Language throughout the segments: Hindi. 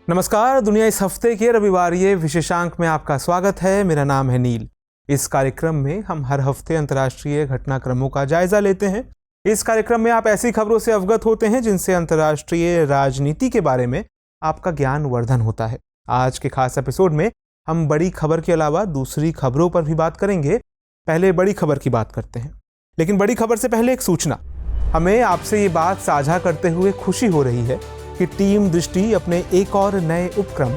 नमस्कार। दुनिया इस हफ्ते के रविवारीय विशेषांक में आपका स्वागत है। मेरा नाम है नील। इस कार्यक्रम में हम हर हफ्ते अंतर्राष्ट्रीय घटनाक्रमों का जायजा लेते हैं। इस कार्यक्रम में आप ऐसी खबरों से अवगत होते हैं जिनसे अंतर्राष्ट्रीय राजनीति के बारे में आपका ज्ञान वर्धन होता है। आज के खास एपिसोड में हम बड़ी खबर के अलावा दूसरी खबरों पर भी बात करेंगे। पहले बड़ी खबर की बात करते हैं, लेकिन बड़ी खबर से पहले एक सूचना। हमें आपसे ये बात साझा करते हुए खुशी हो रही है कि टीम दृष्टि अपने एक और नए उपक्रम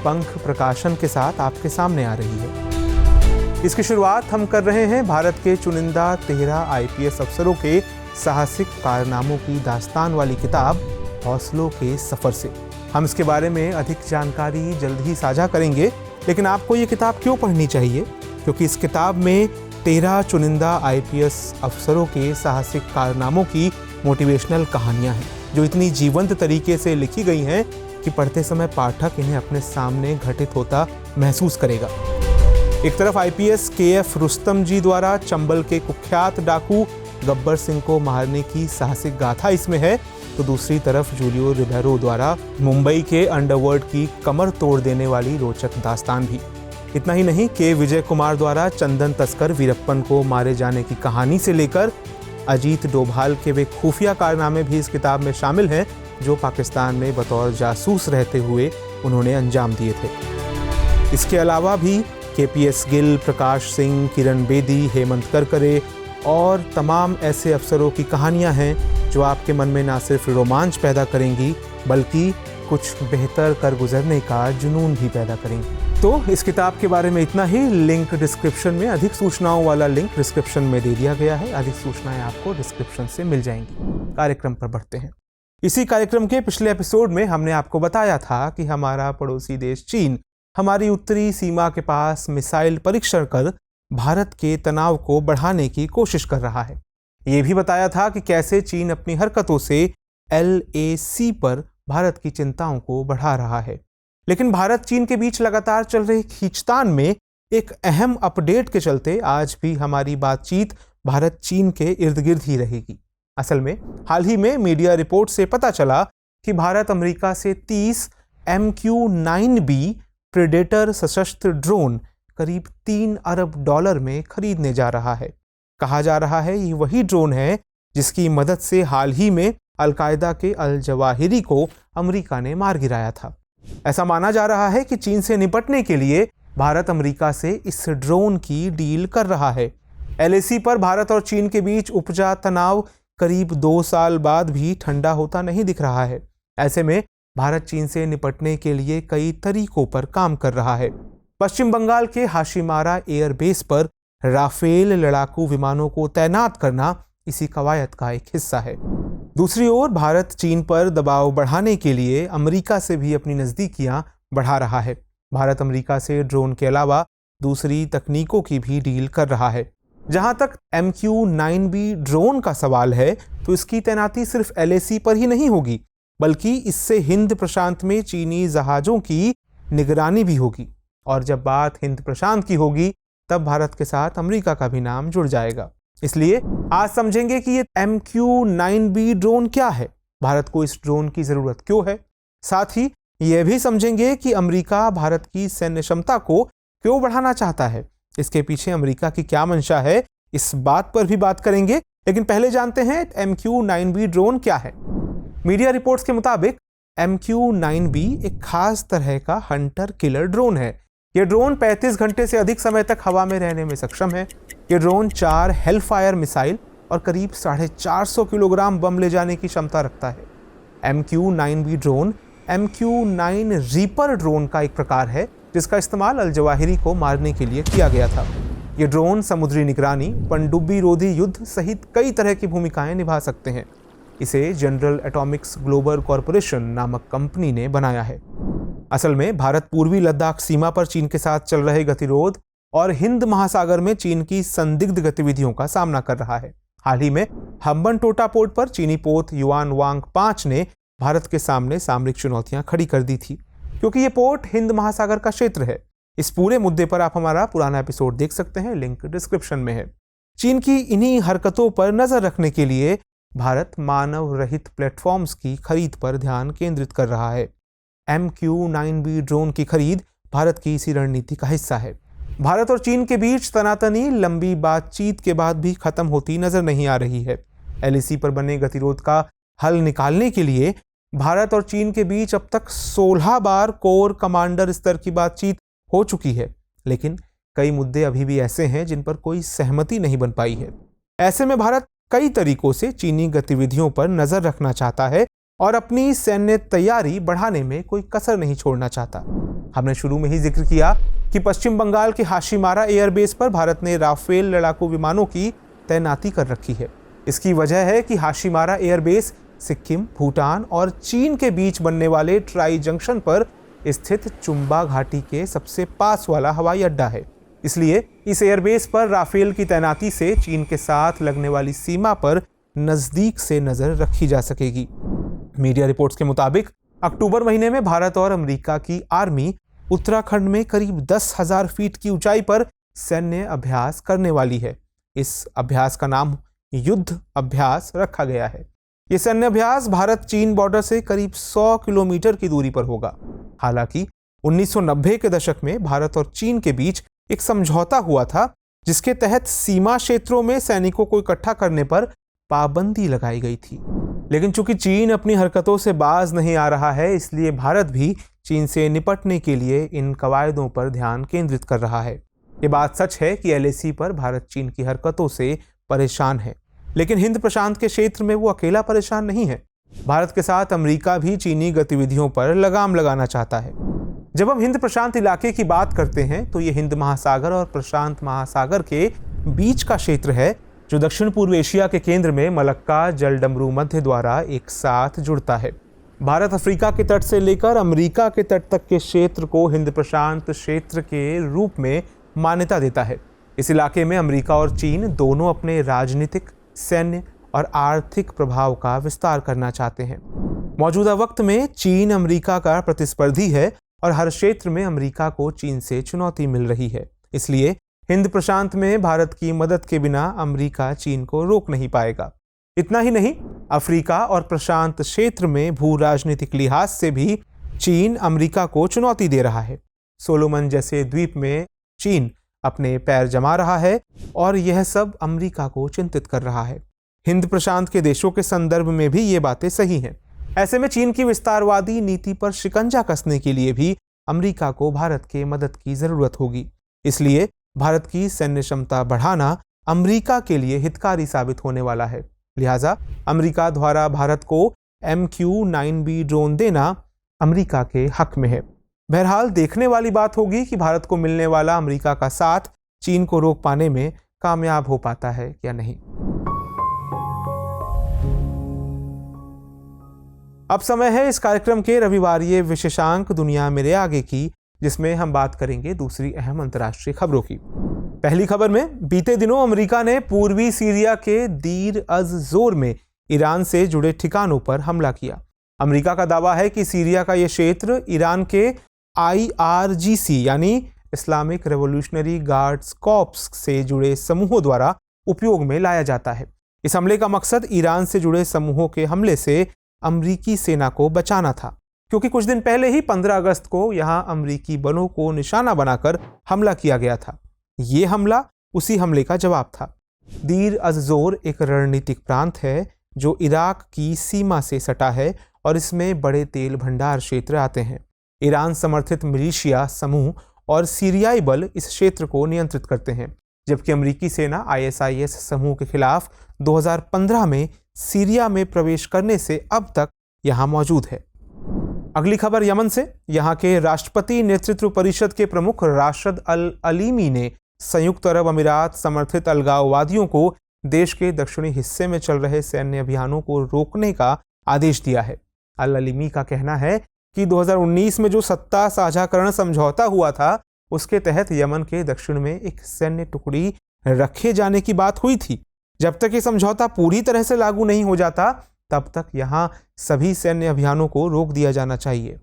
पंख प्रकाशन के साथ आपके सामने आ रही है। इसकी शुरुआत हम कर रहे हैं भारत के चुनिंदा 13 आईपीएस अफसरों के साहसिक कारनामों की दास्तान वाली किताब हौसलों के सफर से। हम इसके बारे में अधिक जानकारी जल्द ही साझा करेंगे, लेकिन आपको ये किताब क्यों पढ़नी चाहिए? क्योंकि इस किताब में 13 चुनिंदा आईपीएस अफसरों के साहसिक कारनामों की मोटिवेशनल कहानियां हैं, जो इतनी जीवंत तरीके से लिखी गई हैं कि पढ़ते समय पाठक इन्हें अपने सामने घटित होता महसूस करेगा। एक तरफ आईपीएस केएफ रुस्तम जी द्वारा चंबल के कुख्यात डाकू गब्बर सिंह को मारने की साहसिक गाथा इसमें है, तो दूसरी तरफ जूलियो रिबेरो द्वारा मुंबई के अंडरवर्ल्ड की कमर तोड़ देने वाली रोचक दास्तान भी। इतना ही नहीं, के विजय कुमार द्वारा चंदन तस्कर वीरप्पन को मारे जाने की कहानी से लेकर अजीत डोभाल के वे खुफिया कारनामे भी इस किताब में शामिल हैं, जो पाकिस्तान में बतौर जासूस रहते हुए उन्होंने अंजाम दिए थे। इसके अलावा भी केपीएस गिल, प्रकाश सिंह, किरण बेदी, हेमंत करकरे और तमाम ऐसे अफसरों की कहानियां हैं जो आपके मन में ना सिर्फ रोमांच पैदा करेंगी, बल्कि कुछ बेहतर कर गुजरने का जुनून भी पैदा करेंगी। तो इस किताब के बारे में इतना ही। लिंक डिस्क्रिप्शन में, अधिक सूचनाओं वाला लिंक डिस्क्रिप्शन में दे दिया गया है। अधिक सूचनाएं आपको डिस्क्रिप्शन से मिल जाएंगी। कार्यक्रम पर बढ़ते हैं। इसी कार्यक्रम के पिछले एपिसोड में हमने आपको बताया था कि हमारा पड़ोसी देश चीन हमारी उत्तरी सीमा के पास मिसाइल परीक्षण कर भारत के तनाव को बढ़ाने की कोशिश कर रहा है। ये भी बताया था कि कैसे चीन अपनी हरकतों से LAC पर भारत की चिंताओं को बढ़ा रहा है। लेकिन भारत चीन के बीच लगातार चल रही खींचतान में एक अहम अपडेट के चलते आज भी हमारी बातचीत भारत चीन के इर्द गिर्द ही रहेगी। असल में हाल ही में मीडिया रिपोर्ट से पता चला कि भारत अमेरिका से 30 MQ-9B प्रेडेटर सशस्त्र ड्रोन करीब $3 अरब में खरीदने जा रहा है। कहा जा रहा है ये वही ड्रोन है जिसकी मदद से हाल ही में अल-कायदा के अल जवाहिरी को अमेरिका ने मार गिराया था। ऐसा माना जा रहा है कि चीन से निपटने के लिए भारत अमेरिका से इस ड्रोन की डील कर रहा है। LAC पर भारत और चीन के बीच उपजा तनाव करीब 2 साल बाद भी ठंडा होता नहीं दिख रहा है। ऐसे में भारत चीन से निपटने के लिए कई तरीकों पर काम कर रहा है। पश्चिम बंगाल के हाशिमारा एयरबेस पर राफेल लड़ाकू विमानों को तैनात करना इसी कवायद का एक हिस्सा है। दूसरी ओर भारत चीन पर दबाव बढ़ाने के लिए अमेरिका से भी अपनी नज़दीकियां बढ़ा रहा है। भारत अमेरिका से ड्रोन के अलावा दूसरी तकनीकों की भी डील कर रहा है। जहां तक MQ-9B ड्रोन का सवाल है, तो इसकी तैनाती सिर्फ LAC पर ही नहीं होगी, बल्कि इससे हिंद प्रशांत में चीनी जहाज़ों की निगरानी भी होगी। और जब बात हिंद प्रशांत की होगी, तब भारत के साथ अमेरिका का भी नाम जुड़ जाएगा। इसलिए आज समझेंगे कि ये MQ-9B ड्रोन क्या है, भारत को इस ड्रोन की जरूरत क्यों है। साथ ही यह भी समझेंगे कि अमेरिका भारत की सैन्य क्षमता को क्यों बढ़ाना चाहता है, इसके पीछे अमेरिका की क्या मंशा है, इस बात पर भी बात करेंगे। लेकिन पहले जानते हैं MQ-9B ड्रोन क्या है। मीडिया रिपोर्ट्स के मुताबिक MQ-9B एक खास तरह का हंटर किलर ड्रोन है। यह ड्रोन 35 घंटे से अधिक समय तक हवा में रहने में सक्षम है। यह ड्रोन 4 हेलफायर मिसाइल और करीब 450 किलोग्राम बम ले जाने की क्षमता रखता है। MQ-9B drone MQ-9 reaper drone का एक प्रकार है, जिसका इस्तेमाल अल जवाहिरी को मारने के लिए किया गया था। यह ड्रोन समुद्री निगरानी, पनडुब्बी रोधी युद्ध सहित कई तरह की भूमिकाएं निभा सकते हैं। इसे जनरल एटॉमिक्स ग्लोबल कॉरपोरेशन नामक कंपनी ने बनाया है। असल में भारत पूर्वी लद्दाख सीमा पर चीन के साथ चल रहे गतिरोध और हिंद महासागर में चीन की संदिग्ध गतिविधियों का सामना कर रहा है। हाल ही में हम्बनटोटा पोर्ट पर चीनी पोत युआन वांग 5 ने भारत के सामने सामरिक चुनौतियां खड़ी कर दी थी, क्योंकि ये पोर्ट हिंद महासागर का क्षेत्र है। इस पूरे मुद्दे पर आप हमारा पुराना एपिसोड देख सकते हैं, लिंक डिस्क्रिप्शन में है। चीन की इन्हीं हरकतों पर नजर रखने के लिए भारत मानव रहित प्लेटफॉर्म्स की खरीद पर ध्यान केंद्रित कर रहा है। MQ-9B ड्रोन की खरीद भारत की इसी रणनीति का हिस्सा है। भारत और चीन के बीच तनातनी लंबी बातचीत के बाद भी खत्म होती नजर नहीं आ रही है। LAC पर बने गतिरोध का हल निकालने के लिए भारत और चीन के बीच अब तक 16 बार कोर कमांडर स्तर की बातचीत हो चुकी है, लेकिन कई मुद्दे अभी भी ऐसे हैं जिन पर कोई सहमति नहीं बन पाई है। ऐसे में भारत कई तरीकों से चीनी गतिविधियों पर नजर रखना चाहता है और अपनी सैन्य तैयारी बढ़ाने में कोई कसर नहीं छोड़ना चाहता। हमने शुरू में ही जिक्र किया कि पश्चिम बंगाल के हाशीमारा एयरबेस पर भारत ने राफेल लड़ाकू विमानों की तैनाती कर रखी है। इसकी वजह है कि हाशीमारा एयरबेस सिक्किम, भूटान और चीन के बीच बनने वाले ट्राई जंक्शन पर स्थित चुम्बा घाटी के सबसे पास वाला हवाई अड्डा है। इसलिए इस एयरबेस पर राफेल की तैनाती से चीन के साथ लगने वाली सीमा पर नजदीक से नजर रखी जा सकेगी। मीडिया रिपोर्ट्स के मुताबिक अक्टूबर महीने में भारत और अमेरिका की आर्मी उत्तराखंड में करीब 10,000 फीट की ऊंचाई पर सैन्य अभ्यास करने वाली है। इस अभ्यास का नाम युद्ध अभ्यास रखा गया है। ये सैन्य अभ्यास भारत चीन बॉर्डर से करीब 100 किलोमीटर की दूरी पर होगा। हालांकि 1990 के दशक में भारत और चीन के बीच एक समझौता हुआ था, जिसके तहत सीमा क्षेत्रों में सैनिकों को इकट्ठा करने पर पाबंदी लगाई गई थी। लेकिन चूंकि चीन अपनी हरकतों से बाज नहीं आ रहा है, इसलिए भारत भी चीन से निपटने के लिए इन कवायदों पर ध्यान केंद्रित कर रहा है। ये बात सच है कि LAC पर भारत चीन की हरकतों से परेशान है, लेकिन हिंद प्रशांत के क्षेत्र में वो अकेला परेशान नहीं है। भारत के साथ अमेरिका भी चीनी गतिविधियों पर लगाम लगाना चाहता है। जब हम हिंद प्रशांत इलाके की बात करते हैं तो ये हिंद महासागर और प्रशांत महासागर के बीच का क्षेत्र है, जो दक्षिण पूर्व एशिया के केंद्र में मलक्का जलडमरू मध्य द्वारा एक साथ जुड़ता है। भारत अफ्रीका के तट से लेकर अमेरिका के तट तक के क्षेत्र को हिंद प्रशांत क्षेत्र के रूप में मान्यता देता है। इस इलाके में अमेरिका और चीन दोनों अपने राजनीतिक, सैन्य और आर्थिक प्रभाव का विस्तार करना चाहते हैं। मौजूदा वक्त में चीन अमेरिका का प्रतिस्पर्धी है और हर क्षेत्र में अमेरिका को चीन से चुनौती मिल रही है। इसलिए हिंद प्रशांत में भारत की मदद के बिना अमेरिका चीन को रोक नहीं पाएगा। इतना ही नहीं, अफ्रीका और प्रशांत क्षेत्र में भू राजनीतिक लिहाज से भी चीन अमेरिका को चुनौती दे रहा है। सोलोमन जैसे द्वीप में चीन अपने पैर जमा रहा है और यह सब अमेरिका को चिंतित कर रहा है। हिंद प्रशांत के देशों के संदर्भ में भी ये बातें सही हैं। ऐसे में चीन की विस्तारवादी नीति पर शिकंजा कसने के लिए भी अमेरिका को भारत के मदद की जरूरत होगी। इसलिए भारत की सैन्य क्षमता बढ़ाना अमेरिका के लिए हितकारी साबित होने वाला है। लिहाजा अमेरिका द्वारा भारत को MQ-9B ड्रोन देना अमेरिका के हक में है। बहरहाल देखने वाली बात होगी कि भारत को मिलने वाला अमेरिका का साथ चीन को रोक पाने में कामयाब हो पाता है या नहीं। अब समय है इस कार्यक्रम के रविवारीय विशेषांक दुनिया मेरे आगे की, जिसमें हम बात करेंगे दूसरी अहम अंतर्राष्ट्रीय खबरों की। पहली खबर में बीते दिनों अमेरिका ने पूर्वी सीरिया के दीर अज जोर में ईरान से जुड़े ठिकानों पर हमला किया। अमेरिका का दावा है कि सीरिया का यह क्षेत्र ईरान के IRGC यानी इस्लामिक रेवोल्यूशनरी गार्ड्स कॉर्प्स से जुड़े समूहों द्वारा उपयोग में लाया जाता है। इस हमले का मकसद ईरान से जुड़े समूहों के हमले से अमेरिकी सेना को बचाना था, क्योंकि कुछ दिन पहले ही 15 अगस्त को यहां अमेरिकी बलों को निशाना बनाकर हमला किया गया था। ये हमला उसी हमले का जवाब था। दीर अज जोर एक रणनीतिक प्रांत है जो इराक की सीमा से सटा है और इसमें बड़े तेल भंडार क्षेत्र आते हैं। ईरान समर्थित मिलिशिया समूह और सीरियाई बल इस क्षेत्र को नियंत्रित करते हैं, जबकि अमेरिकी सेना ISIS समूह के खिलाफ 2015 में सीरिया में प्रवेश करने से अब तक यहां मौजूद है। अगली खबर यमन से। यहां के राष्ट्रपति नेतृत्व परिषद के प्रमुख राशिद अल अलीमी ने संयुक्त अरब अमीरात समर्थित अलगाववादियों को देश के दक्षिणी हिस्से में चल रहे सैन्य अभियानों को रोकने का आदेश दिया है। अल अलीमी का कहना है कि 2019 में जो सत्ता साझाकरण समझौता हुआ था, उसके तहत यमन के दक्षिण में एक सैन्य टुकड़ी रखे जाने की बात हुई थी। जब तक ये समझौता पूरी तरह से लागू नहीं हो जाता, तब तक यहां सभी सैन्य अभियानों को रोक दिया जाना चाहिए।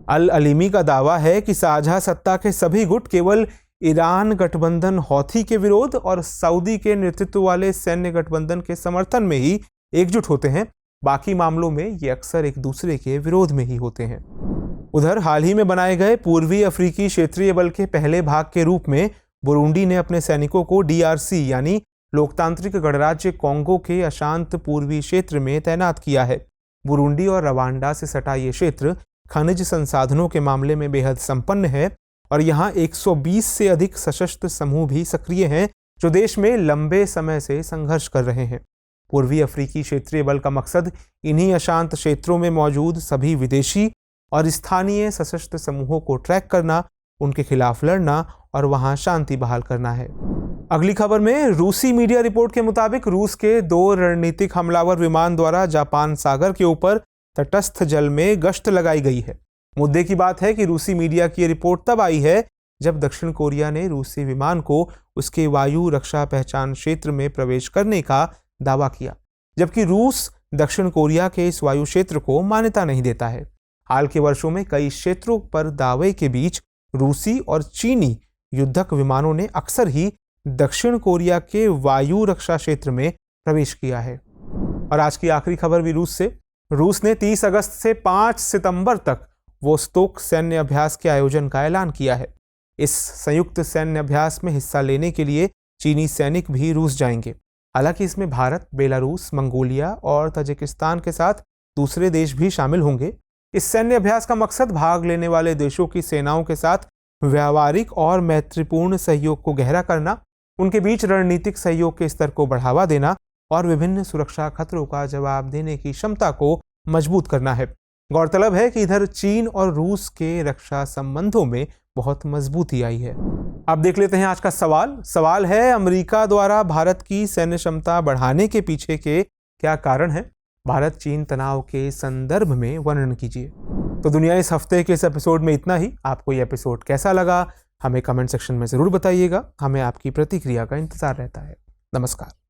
अल अलीमी का दावा है कि साझा सत्ता के सभी गुट केवल ईरान गठबंधन हौथी के विरोध और सऊदी के नेतृत्व वाले सैन्य गठबंधन के समर्थन में ही एकजुट होते हैं। बाकी मामलों में ये अक्सर एक दूसरे के विरोध में ही होते हैं। उधर हाल ही में बनाए गए पूर्वी अफ्रीकी क्षेत्रीय बल के पहले भाग के रूप में बुरुंडी ने अपने सैनिकों को DRC यानी लोकतांत्रिक गणराज्य कॉन्गो के अशांत पूर्वी क्षेत्र में तैनात किया है। बुरुंडी और रवांडा से सटा ये क्षेत्र खनिज संसाधनों के मामले में बेहद संपन्न है और यहाँ 120 से अधिक सशस्त्र समूह भी सक्रिय हैं जो देश में लंबे समय से संघर्ष कर रहे हैं। पूर्वी अफ्रीकी क्षेत्रीय बल का मकसद इन्हीं अशांत क्षेत्रों में मौजूद सभी विदेशी और स्थानीय सशस्त्र समूहों को ट्रैक करना, उनके खिलाफ लड़ना और वहां शांति बहाल करना है। अगली खबर में रूसी मीडिया रिपोर्ट के मुताबिक रूस के 2 रणनीतिक हमलावर विमान द्वारा जापान सागर के ऊपर तटस्थ जल में गश्त लगाई गई है। मुद्दे की बात है कि रूसी मीडिया की रिपोर्ट तब आई है जब दक्षिण कोरिया ने रूसी विमान को उसके वायु रक्षा पहचान क्षेत्र में प्रवेश करने का दावा किया, जबकि रूस दक्षिण कोरिया के इस वायु क्षेत्र को मान्यता नहीं देता है। हाल के वर्षों में कई क्षेत्रों पर दावे के बीच रूसी और चीनी युद्धक विमानों ने अक्सर ही दक्षिण कोरिया के वायु रक्षा क्षेत्र में प्रवेश किया है। और आज की आखिरी खबर भी रूस से। रूस ने 30 अगस्त से 5 सितंबर तक वोस्तोक सैन्य अभ्यास के आयोजन का ऐलान किया है। इस संयुक्त सैन्य अभ्यास में हिस्सा लेने के लिए चीनी सैनिक भी रूस जाएंगे। हालांकि इसमें भारत, बेलारूस, मंगोलिया और तजिकिस्तान के साथ दूसरे देश भी शामिल होंगे। इस सैन्य अभ्यास का मकसद भाग लेने वाले देशों की सेनाओं के साथ व्यावहारिक और मैत्रीपूर्ण सहयोग को गहरा करना, उनके बीच रणनीतिक सहयोग के स्तर को बढ़ावा देना और विभिन्न सुरक्षा खतरों का जवाब देने की क्षमता को मजबूत करना है। गौरतलब है कि इधर चीन और रूस के रक्षा संबंधों में बहुत मजबूती आई है। अब देख लेते हैं आज का सवाल है, अमेरिका द्वारा भारत की सैन्य क्षमता बढ़ाने के पीछे के क्या कारण है? भारत चीन तनाव के संदर्भ में वर्णन कीजिए। तो दुनिया इस हफ्ते के इस एपिसोड में इतना ही। आपको ये एपिसोड कैसा लगा हमें कमेंट सेक्शन में जरूर बताइएगा। हमें आपकी प्रतिक्रिया का इंतजार रहता है। नमस्कार।